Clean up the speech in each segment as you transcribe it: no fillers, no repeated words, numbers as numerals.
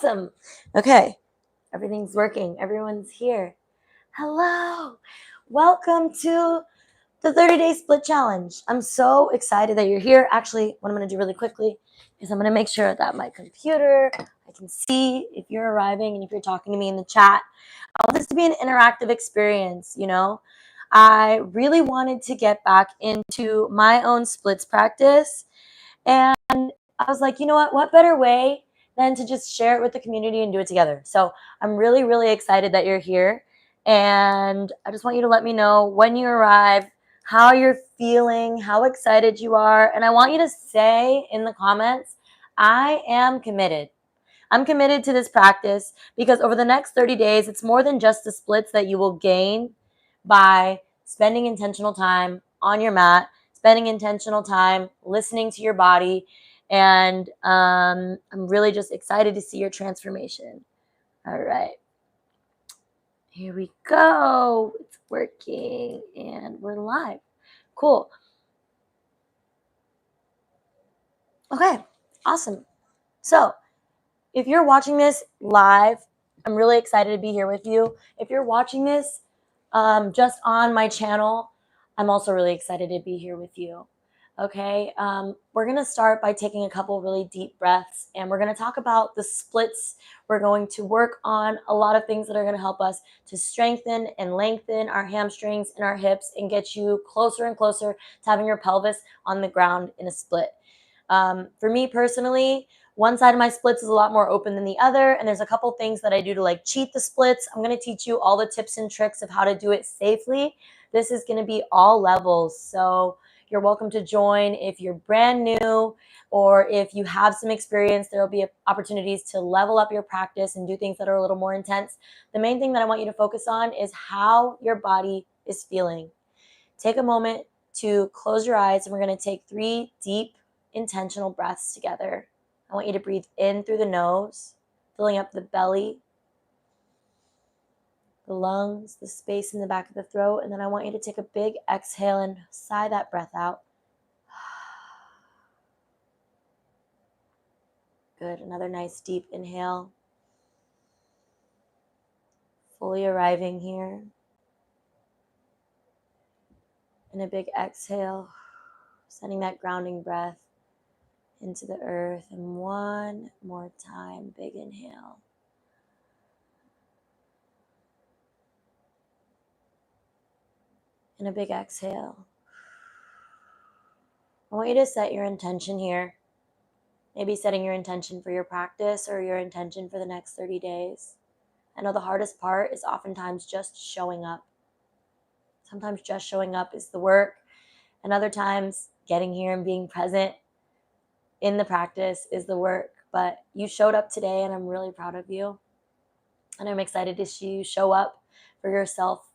Awesome. Okay. Everything's working. Everyone's here. Hello. Welcome to the 30-day split challenge. I'm so excited that you're here. Actually, what I'm going to do really quickly is I'm going to make sure that my computer, I can see if you're arriving and if you're talking to me in the chat. I want this to be an interactive experience, I really wanted to get back into my own splits practice. And I was like, you know what better way than to just share it with the community and do it together. So I'm really, really excited that you're here. And I just want you to let me know when you arrive, how you're feeling, how excited you are. And I want you to say in the comments, I am committed. I'm committed to this practice because over the next 30 days, it's more than just the splits that you will gain by spending intentional time on your mat, spending intentional time listening to your body. And I'm really just excited to see your transformation. All right. Here we go. It's working and we're live. Cool. Okay. Awesome. So if you're watching this live, I'm really excited to be here with you. If you're watching this just on my channel, I'm also really excited to be here with you. Okay, we're going to start by taking a couple really deep breaths, and we're going to talk about the splits. We're going to work on a lot of things that are going to help us to strengthen and lengthen our hamstrings and our hips and get you closer and closer to having your pelvis on the ground in a split. For me personally, one side of my splits is a lot more open than the other, and there's a couple things that I do to like cheat the splits. I'm going to teach you all the tips and tricks of how to do it safely. This is going to be all levels, so you're welcome to join if you're brand new or if you have some experience. There will be opportunities to level up your practice and do things that are a little more intense. The main thing that I want you to focus on is how your body is feeling. Take a moment to close your eyes, and we're going to take 3 deep, intentional breaths together. I want you to breathe in through the nose, filling up the belly, the lungs, the space in the back of the throat, and then I want you to take a big exhale and sigh that breath out. Good. Another nice deep inhale. Fully arriving here. And a big exhale, sending that grounding breath into the earth. And one more time, big inhale. And a big exhale. I want you to set your intention here. Maybe setting your intention for your practice or your intention for the next 30 days. I know the hardest part is oftentimes just showing up. Sometimes just showing up is the work, and other times getting here and being present in the practice is the work. But you showed up today, and I'm really proud of you. And I'm excited to see you show up for yourself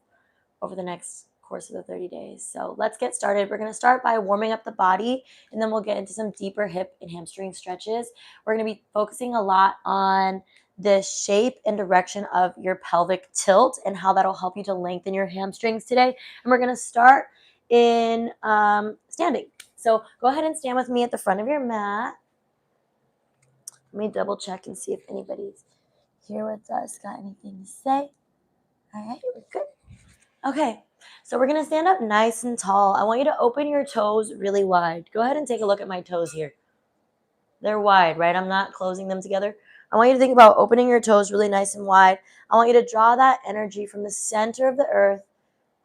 over the next course of the 30 days. So let's get started. We're going to start by warming up the body, and then we'll get into some deeper hip and hamstring stretches. We're going to be focusing a lot on the shape and direction of your pelvic tilt and how that'll help you to lengthen your hamstrings today. And we're going to start in standing. So go ahead and stand with me at the front of your mat. Let me double check and see if anybody's here with us, got anything to say. All right, we're good. Okay, so we're going to stand up nice and tall. I want you to open your toes really wide. Go ahead and take a look at my toes here. They're wide, right? I'm not closing them together. I want you to think about opening your toes really nice and wide. I want you to draw that energy from the center of the earth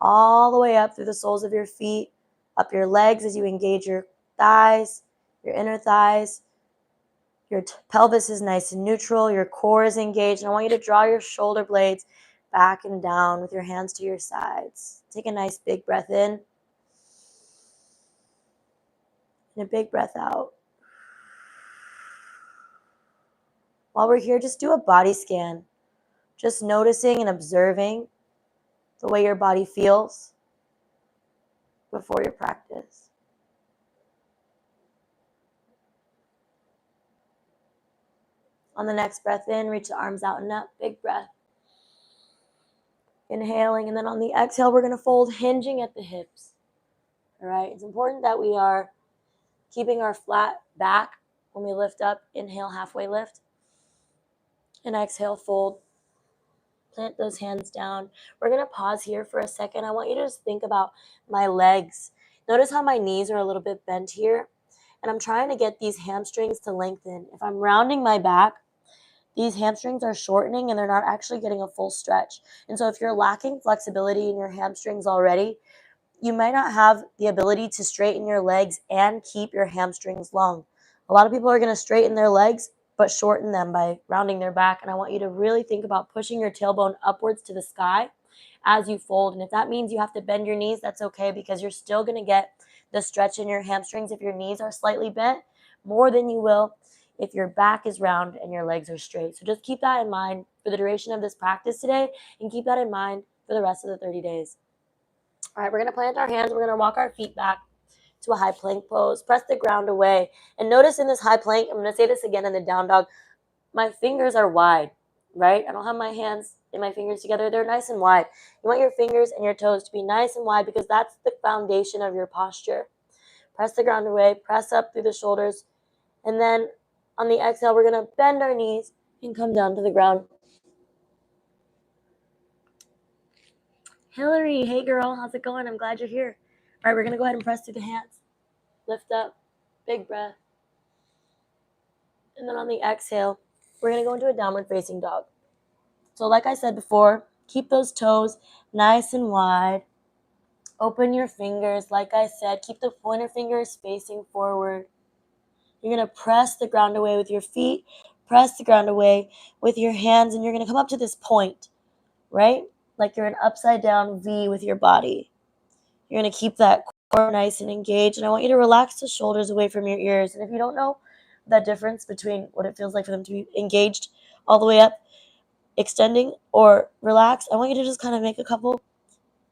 all the way up through the soles of your feet, up your legs as you engage your thighs, your inner thighs. Your pelvis is nice and neutral. Your core is engaged. And I want you to draw your shoulder blades back and down with your hands to your sides. Take a nice big breath in. And a big breath out. While we're here, just do a body scan. Just noticing and observing the way your body feels before your practice. On the next breath in, reach the arms out and up. Big breath. Inhaling, and then on the exhale, we're going to fold, hinging at the hips. All right, it's important that we are keeping our flat back when we lift up. Inhale, halfway lift. And exhale, fold. Plant those hands down. We're going to pause here for a second. I want you to just think about my legs. Notice how my knees are a little bit bent here. And I'm trying to get these hamstrings to lengthen. If I'm rounding my back, these hamstrings are shortening and they're not actually getting a full stretch. And so if you're lacking flexibility in your hamstrings already, you might not have the ability to straighten your legs and keep your hamstrings long. A lot of people are going to straighten their legs but shorten them by rounding their back. And I want you to really think about pushing your tailbone upwards to the sky as you fold. And if that means you have to bend your knees, that's okay, because you're still going to get the stretch in your hamstrings if your knees are slightly bent, more than you will if your back is round and your legs are straight. So just keep that in mind for the duration of this practice today, and keep that in mind for the rest of the 30 days. All right, we're going to plant our hands. We're going to walk our feet back to a high plank pose. Press the ground away. And notice in this high plank, I'm going to say this again in the down dog, my fingers are wide, right? I don't have my hands and my fingers together. They're nice and wide. You want your fingers and your toes to be nice and wide because that's the foundation of your posture. Press the ground away. Press up through the shoulders. And then on the exhale, we're going to bend our knees and come down to the ground. Hillary, hey girl, how's it going? I'm glad you're here. All right, we're going to go ahead and press through the hands. Lift up, big breath. And then on the exhale, we're going to go into a downward facing dog. So like I said before, keep those toes nice and wide. Open your fingers. Like I said, keep the pointer fingers facing forward. You're going to press the ground away with your feet. Press the ground away with your hands. And you're going to come up to this point, right? Like you're an upside down V with your body. You're going to keep that core nice and engaged. And I want you to relax the shoulders away from your ears. And if you don't know that difference between what it feels like for them to be engaged all the way up, extending, or relaxed, I want you to just kind of make a couple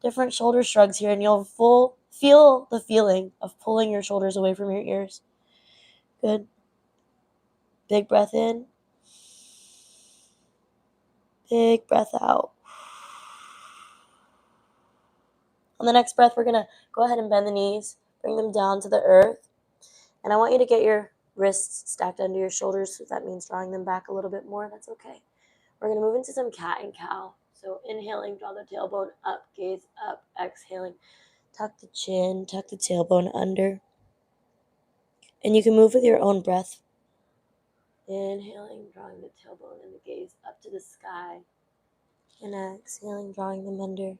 different shoulder shrugs here, and you'll feel the feeling of pulling your shoulders away from your ears. Good. Big breath in. Big breath out. On the next breath, we're going to go ahead and bend the knees, bring them down to the earth. And I want you to get your wrists stacked under your shoulders. So if that means drawing them back a little bit more, that's okay. We're going to move into some cat and cow. So inhaling, draw the tailbone up, gaze up. Exhaling, tuck the chin, tuck the tailbone under. And you can move with your own breath. Inhaling, drawing the tailbone and the gaze up to the sky. And exhaling, drawing them under.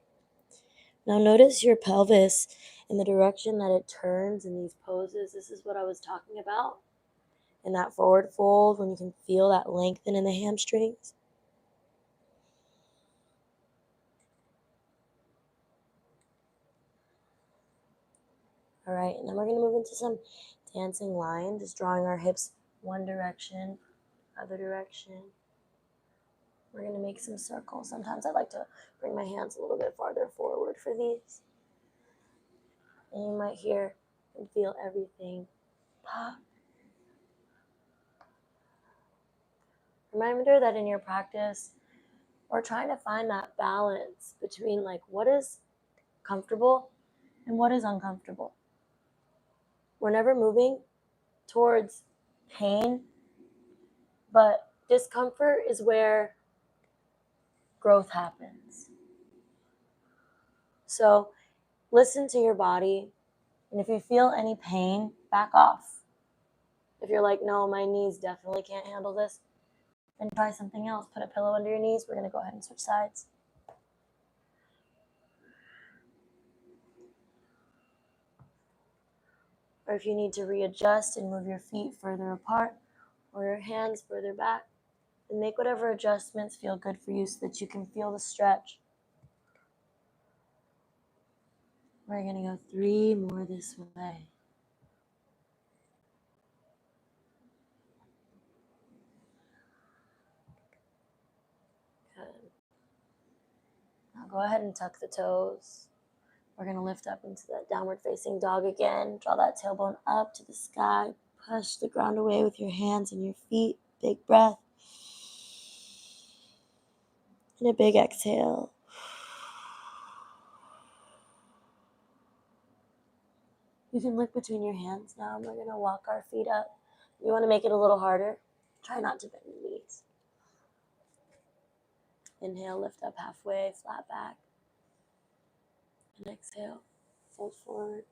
Now notice your pelvis and the direction that it turns in these poses. This is what I was talking about. In that forward fold, when you can feel that lengthen in the hamstrings. All right, and then we're going to move into some dancing line, just drawing our hips one direction, other direction. We're going to make some circles. Sometimes I like to bring my hands a little bit farther forward for these. And you might hear and feel everything pop. Remember that in your practice, we're trying to find that balance between like what is comfortable and what is uncomfortable. We're never moving towards pain, but discomfort is where growth happens. So listen to your body, and if you feel any pain, back off. If you're like, no, my knees definitely can't handle this, then try something else. Put a pillow under your knees. We're going to go ahead and switch sides. Or if you need to readjust and move your feet further apart or your hands further back, and make whatever adjustments feel good for you so that you can feel the stretch. We're going to go 3 more this way. Good. Now go ahead and tuck the toes. We're going to lift up into that downward facing dog again. Draw that tailbone up to the sky. Push the ground away with your hands and your feet. Big breath. And a big exhale. You can look between your hands now, and we're going to walk our feet up. You want to make it a little harder. Try not to bend your knees. Inhale, lift up halfway, flat back. And exhale, fold forward.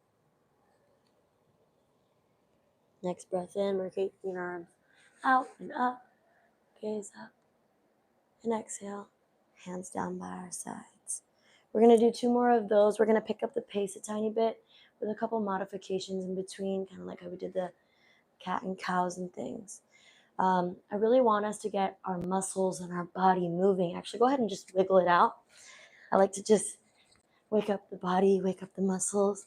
Next breath in, rotate your arms out and up, gaze up. And exhale, hands down by our sides. We're going to do 2 more of those. We're going to pick up the pace a tiny bit with a couple modifications in between, kind of like how we did the cat and cows and things. I really want us to get our muscles and our body moving. Actually, go ahead and just wiggle it out. I like to just wake up the body, wake up the muscles.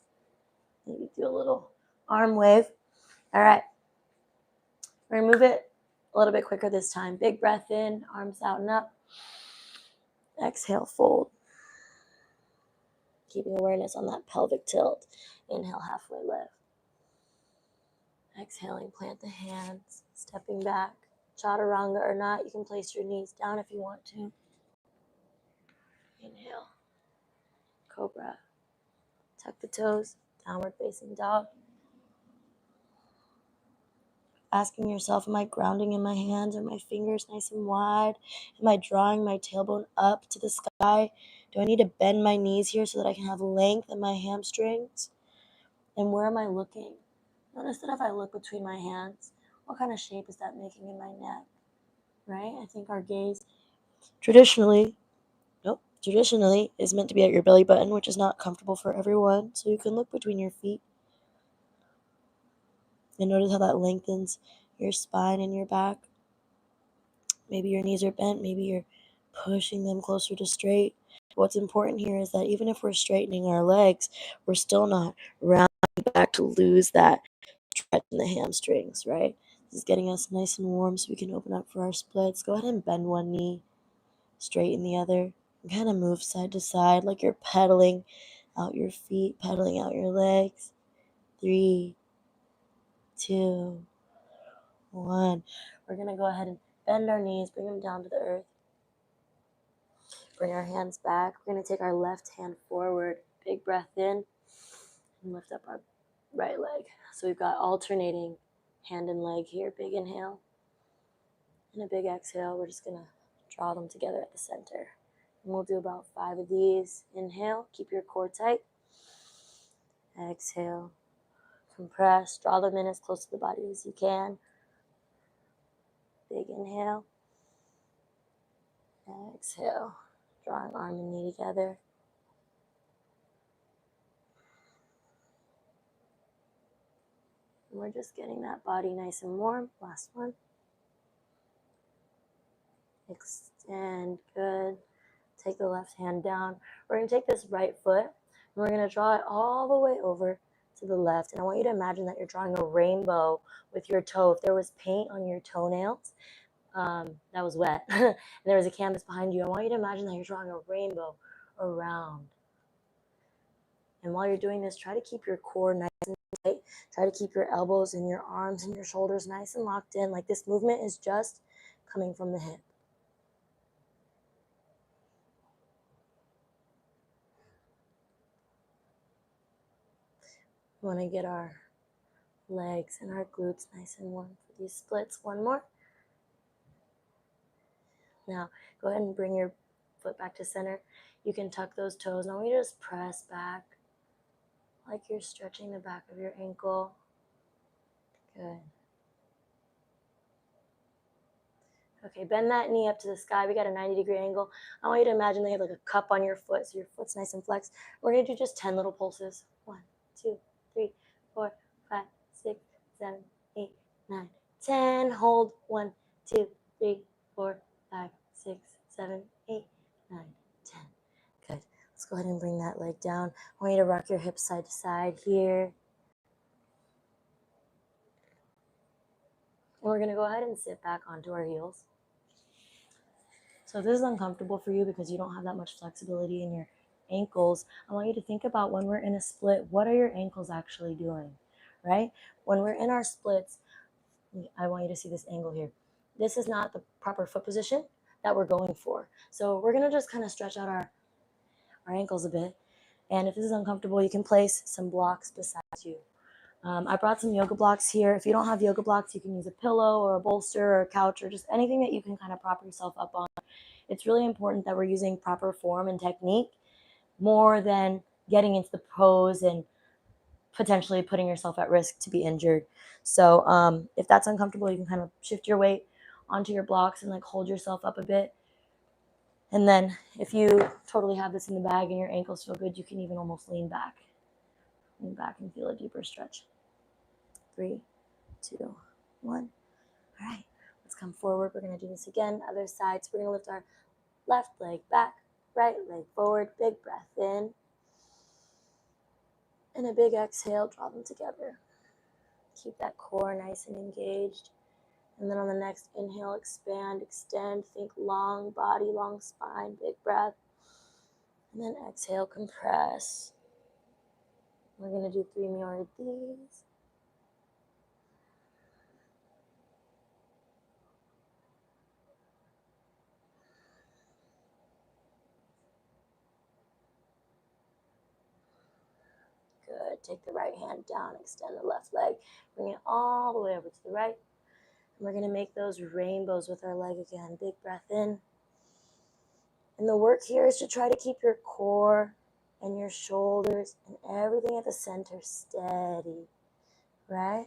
Maybe do a little arm wave. All right. We're going to move it a little bit quicker this time. Big breath in, arms out and up. Exhale, fold. Keeping awareness on that pelvic tilt. Inhale, halfway lift. Exhaling, plant the hands, stepping back. Chaturanga or not, you can place your knees down if you want to. Inhale, cobra. Tuck the toes, downward facing dog. Asking yourself, am I grounding in my hands? Are my fingers nice and wide? Am I drawing my tailbone up to the sky? Do I need to bend my knees here so that I can have length in my hamstrings? And where am I looking? Notice that if I look between my hands, what kind of shape is that making in my neck? Right? I think our gaze traditionally is meant to be at your belly button, which is not comfortable for everyone. So you can look between your feet and notice how that lengthens your spine and your back. Maybe your knees are bent, maybe you're pushing them closer to straight. What's important here is that even if we're straightening our legs, we're still not rounding back to lose that stretch in the hamstrings, right? This is getting us nice and warm so we can open up for our splits. Go ahead and bend one knee, straighten the other, and kind of move side to side like you're pedaling out your feet, pedaling out your legs. 3, 2, 1. We're going to go ahead and bend our knees, bring them down to the earth. Bring our hands back. We're going to take our left hand forward. Big breath in and lift up our right leg. So we've got alternating hand and leg here. Big inhale and a big exhale. We're just going to draw them together at the center. And we'll do about 5 of these. Inhale, keep your core tight. Exhale, compress. Draw them in as close to the body as you can. Big inhale. Exhale, drawing arm and knee together. And we're just getting that body nice and warm. Last one. Extend, good. Take the left hand down. We're going to take this right foot and we're going to draw it all the way over to the left. And I want you to imagine that you're drawing a rainbow with your toe. If there was paint on your toenails, that was wet, and there was a canvas behind you, I want you to imagine that you're drawing a rainbow around. And while you're doing this, try to keep your core nice and tight. Try to keep your elbows and your arms and your shoulders nice and locked in. Like this movement is just coming from the hip. We want to get our legs and our glutes nice and warm for these splits. One more. Now, go ahead and bring your foot back to center. You can tuck those toes. Now we just press back like you're stretching the back of your ankle. Good. Okay, bend that knee up to the sky. We got a 90-degree angle. I want you to imagine that you have like a cup on your foot, so your foot's nice and flexed. We're going to do just 10 little pulses. 1, 2, 3, 4, 5, 6, 7, 8, 9, 10. Hold. 1, 2, 3, 4, 5, 6, 7, 8, 9, 10. Good. Let's go ahead and bring that leg down. I want you to rock your hips side to side here. And we're going to go ahead and sit back onto our heels. So if this is uncomfortable for you because you don't have that much flexibility in your ankles, I want you to think about when we're in a split, what are your ankles actually doing, right? When we're in our splits, I want you to see this angle here. This is not the proper foot position that we're going for. So we're going to just kind of stretch out our ankles a bit. And if this is uncomfortable, you can place some blocks beside you. I brought some yoga blocks here. If you don't have yoga blocks, you can use a pillow or a bolster or a couch or just anything that you can kind of prop yourself up on. It's really important that we're using proper form and technique more than getting into the pose and potentially putting yourself at risk to be injured. So if that's uncomfortable, you can kind of shift your weight onto your blocks and like hold yourself up a bit. And then if you totally have this in the bag and your ankles feel good, you can even almost lean back and feel a deeper stretch. 3, 2, 1. All right, let's come forward. We're going to do this again. Other side. So we're going to lift our left leg back, right leg forward. Big breath in. And a big exhale, draw them together. Keep that core nice and engaged. And then on the next inhale, expand, extend. Think long body, long spine, big breath. And then exhale, compress. We're going to do 3 more of these. Good. Take the right hand down, extend the left leg. Bring it all the way over to the right. And we're going to make those rainbows with our leg again. Big breath in. And the work here is to try to keep your core and your shoulders and everything at the center steady, right?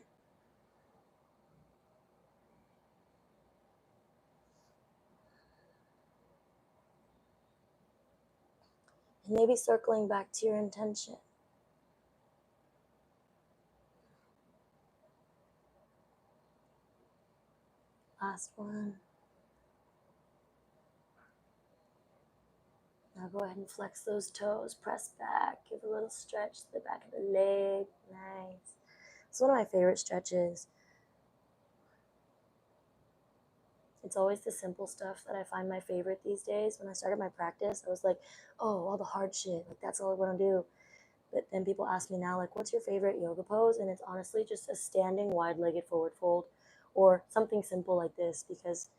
And maybe circling back to your intention. Last one. Now go ahead and flex those toes, press back, give a little stretch to the back of the leg. Nice. It's one of my favorite stretches. It's always the simple stuff that I find my favorite these days. When I started my practice, I was like, oh, all the hard shit. Like, that's all I want to do. But then people ask me now, like, what's your favorite yoga pose? And it's honestly just a standing wide-legged forward fold or something simple like this, because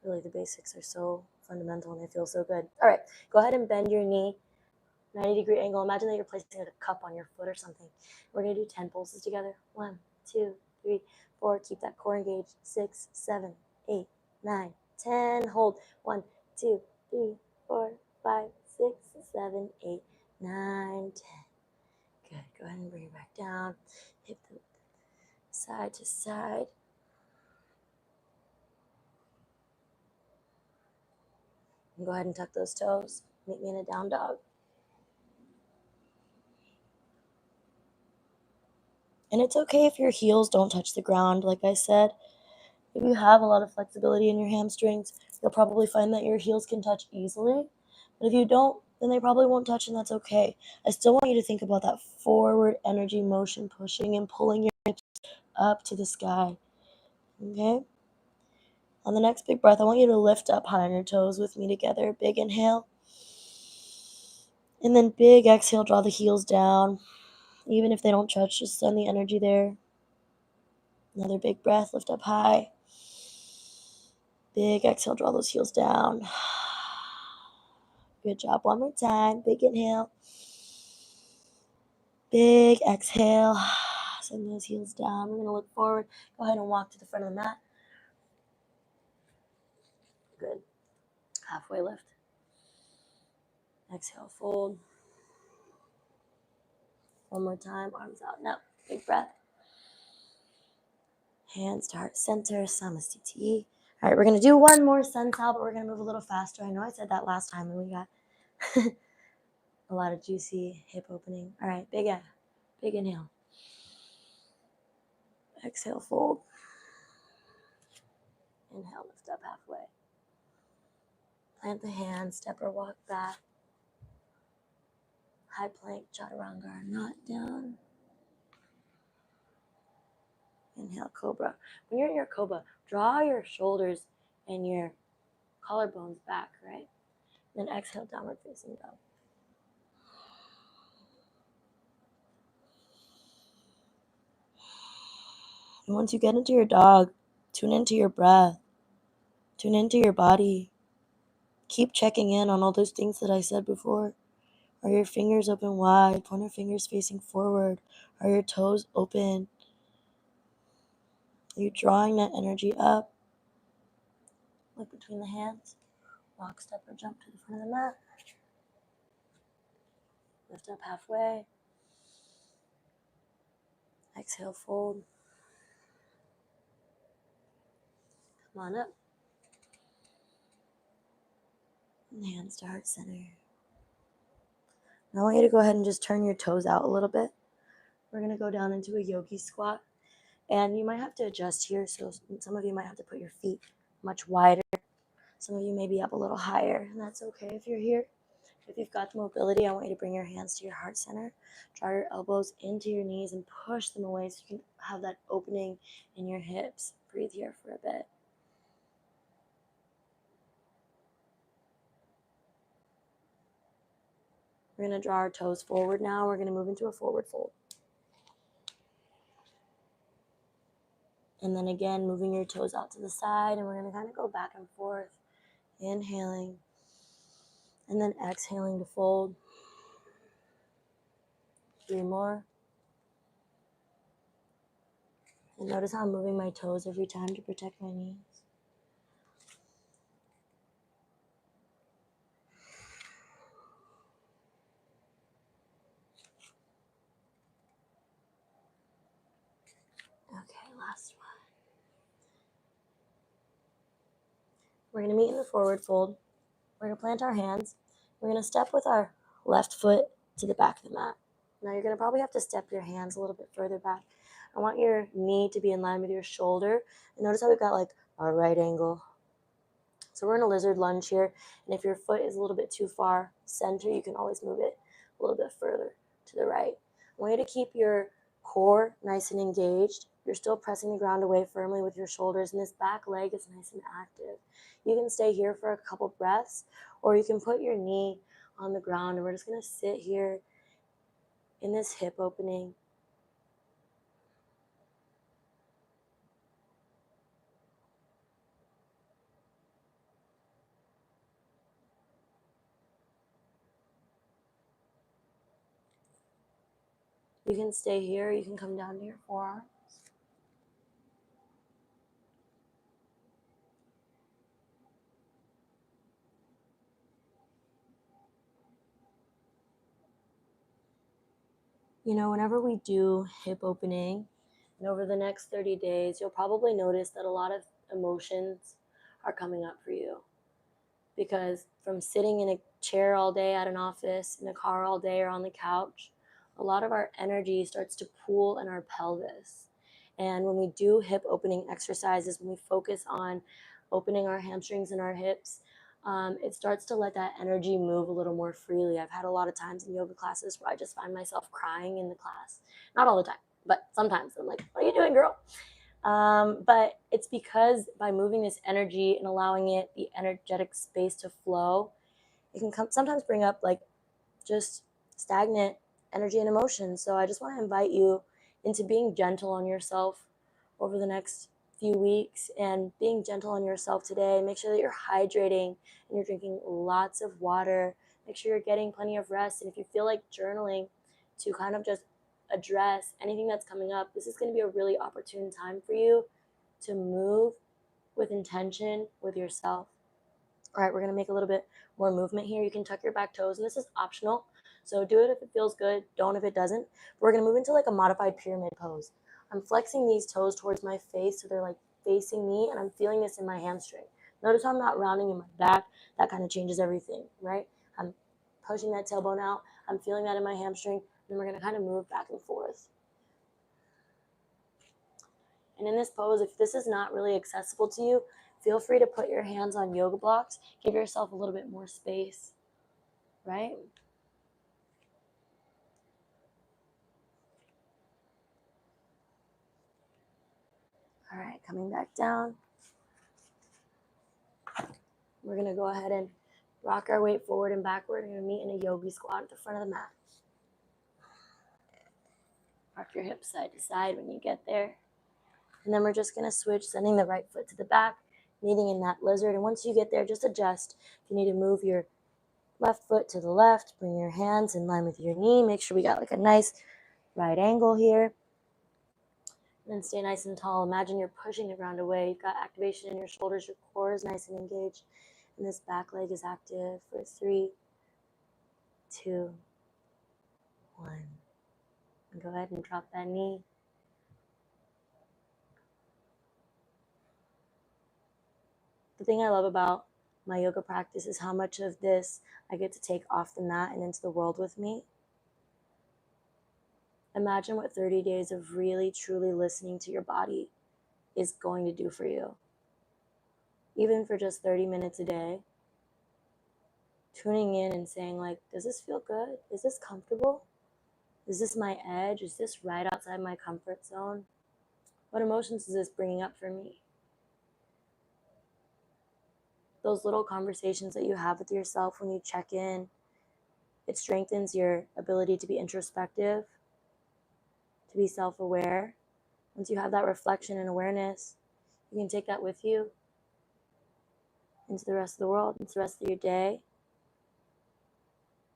really the basics are so fundamental and they feel so good. All right, go ahead and bend your knee, 90-degree angle. Imagine that you're placing a cup on your foot or something. We're going to do 10 pulses together. 1, 2, 3, 4. Keep that core engaged. 6, 7, 8, 9, 10. Hold. 1, 2, 3, 4, 5, 6, 7, 8, 9, 10. Good. Go ahead and bring it back down. Hip side to side. And go ahead and tuck those toes. Meet me in a down dog. And it's okay if your heels don't touch the ground, like I said. If you have a lot of flexibility in your hamstrings, you'll probably find that your heels can touch easily. But if you don't, then they probably won't touch, and that's okay. I still want you to think about that forward energy motion, pushing and pulling your hips up to the sky. Okay? On the next big breath, I want you to lift up high on your toes with me together. Big inhale. And then big exhale, draw the heels down. Even if they don't touch, just send the energy there. Another big breath, lift up high. Big exhale, draw those heels down. Good job. One more time. Big inhale. Big exhale. Send those heels down. We're going to look forward. Go ahead and walk to the front of the mat. Good. Halfway lift. Exhale, fold. One more time. Arms out. Now, big breath. Hands to heart center. Samastiti. All right, we're going to do one more sun sal, but we're going to move a little faster. I know I said that last time, and we got a lot of juicy hip opening. All right, big inhale. Exhale, fold. Inhale, lift up halfway. Plant the hands, step or walk back. High plank, chaturanga, not down. Inhale, cobra. When you're in your cobra, draw your shoulders and your collarbones back, right? Then exhale, downward facing dog. And once you get into your dog, tune into your breath. Tune into your body. Keep checking in on all those things that I said before. Are your fingers open wide? Pointer fingers facing forward. Are your toes open? Are you drawing that energy up? Look between the hands. Walk, step, or jump to the front of the mat. Lift up halfway. Exhale, fold. Come on up. And hands to heart center. Now I want you to go ahead and just turn your toes out a little bit. We're going to go down into a yogi squat. And you might have to adjust here. So some of you might have to put your feet much wider. Some of you may be up a little higher. And that's okay if you're here. If you've got the mobility, I want you to bring your hands to your heart center. Draw your elbows into your knees and push them away so you can have that opening in your hips. Breathe here for a bit. We're going to draw our toes forward now. We're going to move into a forward fold. And then again, moving your toes out to the side. And we're going to kind of go back and forth. Inhaling. And then exhaling to fold. 3 more. And notice how I'm moving my toes every time to protect my knees. Okay, last one. We're going to meet in the forward fold. We're going to plant our hands. We're going to step with our left foot to the back of the mat. Now you're going to probably have to step your hands a little bit further back. I want your knee to be in line with your shoulder. And notice how we've got like our right angle. So we're in a lizard lunge here. And if your foot is a little bit too far center, you can always move it a little bit further to the right. I want you to keep your core nice and engaged. You're still pressing the ground away firmly with your shoulders, and this back leg is nice and active. You can stay here for a couple breaths, or you can put your knee on the ground, and we're just going to sit here in this hip opening. You can stay here, you can come down to your forearms. You know, whenever we do hip opening, and over the next 30 days, you'll probably notice that a lot of emotions are coming up for you. Because from sitting in a chair all day at an office, in a car all day, or on the couch, a lot of our energy starts to pool in our pelvis. And when we do hip opening exercises, when we focus on opening our hamstrings and our hips, it starts to let that energy move a little more freely. I've had a lot of times in yoga classes where I just find myself crying in the class. Not all the time, but sometimes I'm like, what are you doing, girl? But it's because by moving this energy and allowing it the energetic space to flow, it can sometimes bring up like just stagnant energy and emotion. So I just want to invite you into being gentle on yourself over the next few weeks, and being gentle on yourself today. Make sure that you're hydrating and you're drinking lots of water. Make sure you're getting plenty of rest. And if you feel like journaling to kind of just address anything that's coming up, this is going to be a really opportune time for you to move with intention with yourself. All right, we're going to make a little bit more movement here. You can tuck your back toes, and this is optional. So do it if it feels good. Don't if it doesn't. We're going to move into like a modified pyramid pose. I'm flexing these toes towards my face, so they're like facing me, and I'm feeling this in my hamstring. Notice how I'm not rounding in my back. That kind of changes everything, right? I'm pushing that tailbone out. I'm feeling that in my hamstring. Then we're going to kind of move back and forth. And in this pose, if this is not really accessible to you, feel free to put your hands on yoga blocks. Give yourself a little bit more space, right? All right, coming back down. We're going to go ahead and rock our weight forward and backward. We're going to meet in a yogi squat at the front of the mat. Rock your hips side to side when you get there. And then we're just going to switch, sending the right foot to the back, meeting in that lizard. And once you get there, just adjust. If you need to move your left foot to the left, bring your hands in line with your knee. Make sure we got like a nice right angle here. And then stay nice and tall. Imagine you're pushing the ground away. You've got activation in your shoulders. Your core is nice and engaged. And this back leg is active for 3, 2, 1. And go ahead and drop that knee. The thing I love about my yoga practice is how much of this I get to take off the mat and into the world with me. Imagine what 30 days of really, truly listening to your body is going to do for you. Even for just 30 minutes a day, tuning in and saying, like, does this feel good? Is this comfortable? Is this my edge? Is this right outside my comfort zone? What emotions is this bringing up for me? Those little conversations that you have with yourself when you check in, it strengthens your ability to be introspective, to be self-aware. Once you have that reflection and awareness, you can take that with you into the rest of the world, into the rest of your day.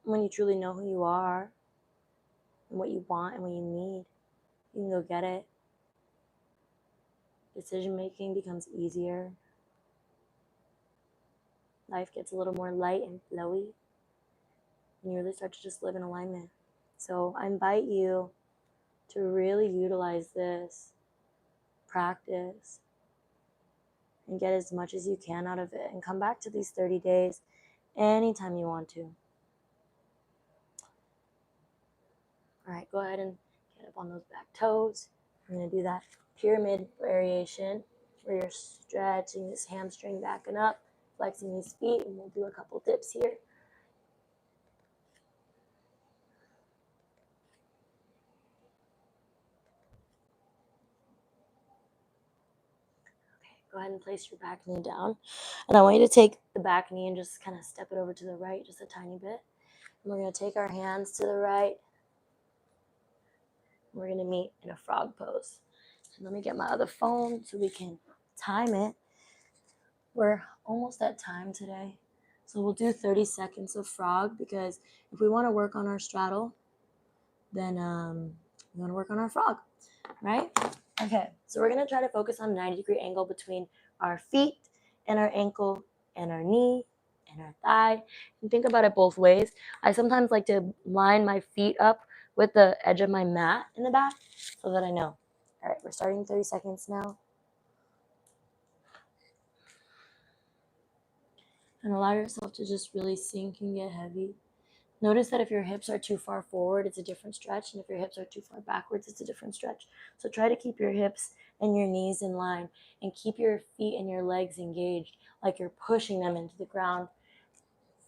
When you truly know who you are and what you want and what you need, you can go get it. Decision making becomes easier. Life gets a little more light and flowy, and you really start to just live in alignment. So I invite you to really utilize this practice and get as much as you can out of it, and come back to these 30 days anytime you want to. All right, go ahead and get up on those back toes. I'm going to do that pyramid variation where you're stretching this hamstring back and up, flexing these feet, and we'll do a couple dips here. Go ahead and place your back knee down. And I want you to take the back knee and just kind of step it over to the right just a tiny bit. And we're going to take our hands to the right. We're going to meet in a frog pose. And let me get my other phone so we can time it. We're almost at time today. So we'll do 30 seconds of frog, because if we want to work on our straddle, then we want to work on our frog, right? Okay, so we're going to try to focus on a 90-degree angle between our feet and our ankle and our knee and our thigh. And think about it both ways. I sometimes like to line my feet up with the edge of my mat in the back so that I know. All right, we're starting 30 seconds now. And allow yourself to just really sink and get heavy. Notice that if your hips are too far forward, it's a different stretch. And if your hips are too far backwards, it's a different stretch. So try to keep your hips and your knees in line, and keep your feet and your legs engaged, like you're pushing them into the ground,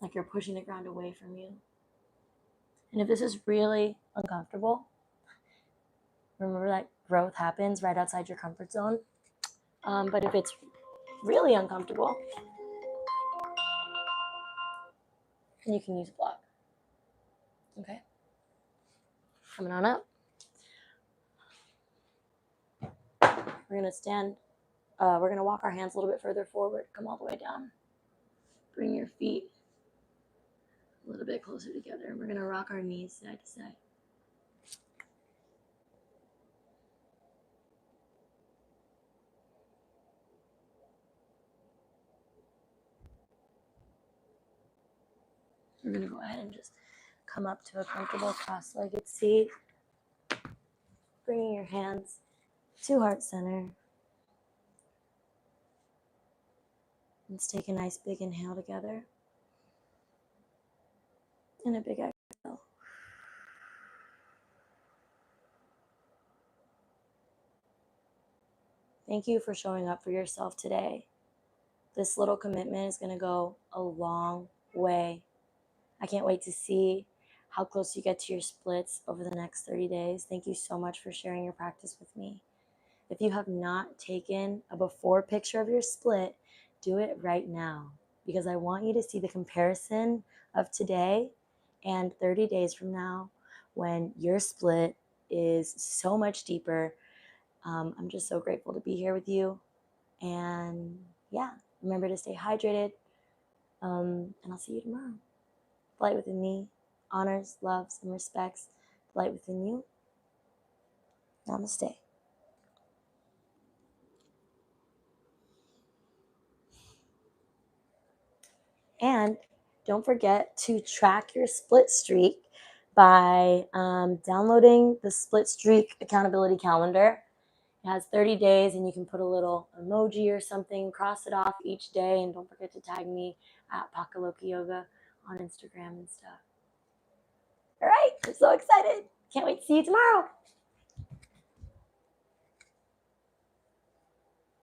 like you're pushing the ground away from you. And if this is really uncomfortable, remember that growth happens right outside your comfort zone. But if it's really uncomfortable, then you can use a block. Okay? Coming on up. We're going to stand. We're going to walk our hands a little bit further forward. Come all the way down. Bring your feet a little bit closer together. And we're going to rock our knees side to side. We're going to go ahead and just come up to a comfortable cross-legged seat. Bringing your hands to heart center. Let's take a nice big inhale together. And a big exhale. Thank you for showing up for yourself today. This little commitment is going to go a long way. I can't wait to see how close you get to your splits over the next 30 days. Thank you so much for sharing your practice with me. If you have not taken a before picture of your split, do it right now, because I want you to see the comparison of today and 30 days from now when your split is so much deeper. I'm just so grateful to be here with you. And yeah, remember to stay hydrated. And I'll see you tomorrow. The light within me honors, loves, and respects the light within you. Namaste. And don't forget to track your split streak by downloading the Split Streak accountability calendar. It has 30 days, and you can put a little emoji or something, cross it off each day, and don't forget to tag me at Pakaloki Yoga on Instagram and stuff. All right, I'm so excited. Can't wait to see you tomorrow.